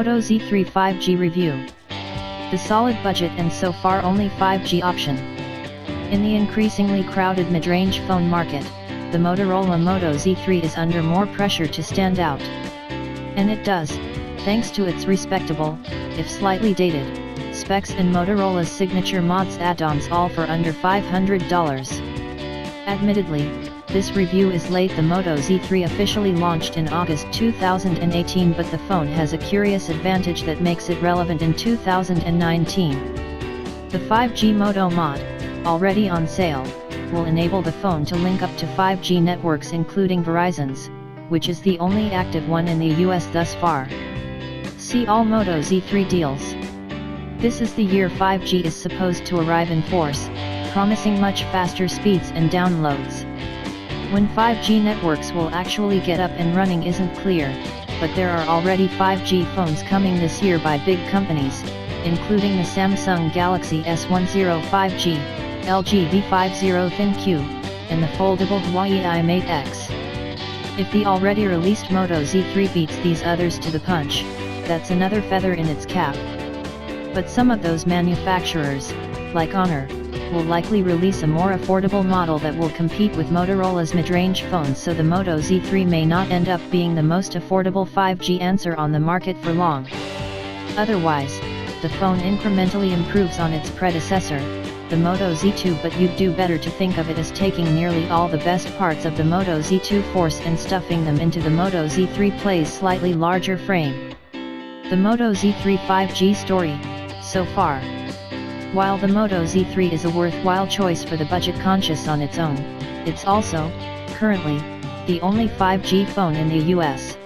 Moto Z3 5G review. The solid budget and so far only 5G option. In the increasingly crowded mid-range phone market, the Motorola Moto Z3 is under more pressure to stand out. And it does, thanks to its respectable, if slightly dated, specs and Motorola's signature mods add-ons, all for under $500. Admittedly, this review is late. The Moto Z3 officially launched in August 2018, but the phone has a curious advantage that makes it relevant in 2019. The 5G Moto mod, already on sale, will enable the phone to link up to 5G networks including Verizon's, which is the only active one in the US thus far. See all Moto Z3 deals. This is the year 5G is supposed to arrive in force, promising much faster speeds and downloads. When 5G networks will actually get up and running isn't clear, but there are already 5G phones coming this year by big companies, including the Samsung Galaxy S10 5G, LG V50 ThinQ, and the foldable Huawei Mate X. If the already released Moto Z3 beats these others to the punch, that's another feather in its cap. But some of those manufacturers, like Honor, will likely release a more affordable model that will compete with Motorola's mid-range phones, so the Moto Z3 may not end up being the most affordable 5G answer on the market for long. Otherwise, the phone incrementally improves on its predecessor, the Moto Z2, but you'd do better to think of it as taking nearly all the best parts of the Moto Z2 Force and stuffing them into the Moto Z3 Play's slightly larger frame. The Moto Z3 5G story, so far. While the Moto Z3 is a worthwhile choice for the budget-conscious on its own, it's also, currently, the only 5G phone in the US.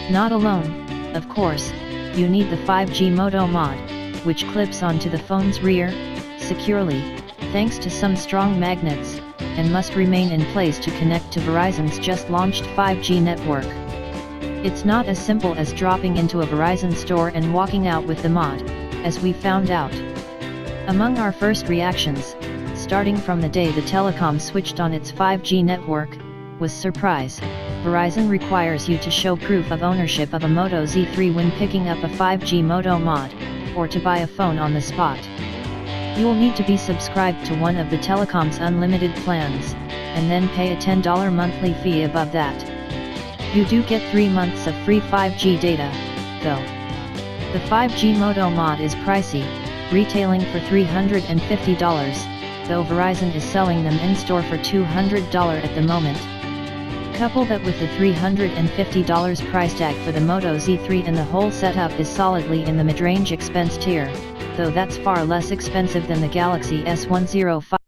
Not alone, of course, you need the 5G Moto mod, which clips onto the phone's rear, securely, thanks to some strong magnets, and must remain in place to connect to Verizon's just-launched 5G network. It's not as simple as dropping into a Verizon store and walking out with the mod, as we found out. Among our first reactions, starting from the day the telecom switched on its 5G network, was surprise. Verizon requires you to show proof of ownership of a Moto Z3 when picking up a 5G Moto mod, or to buy a phone on the spot. You will need to be subscribed to one of the telecom's unlimited plans, and then pay a $10 monthly fee above that. You do get 3 months of free 5G data, though. The 5G Moto mod is pricey, retailing for $350, though Verizon is selling them in-store for $200 at the moment. Couple that with the $350 price tag for the Moto Z3, and the whole setup is solidly in the mid-range expense tier, though that's far less expensive than the Galaxy S10 5G.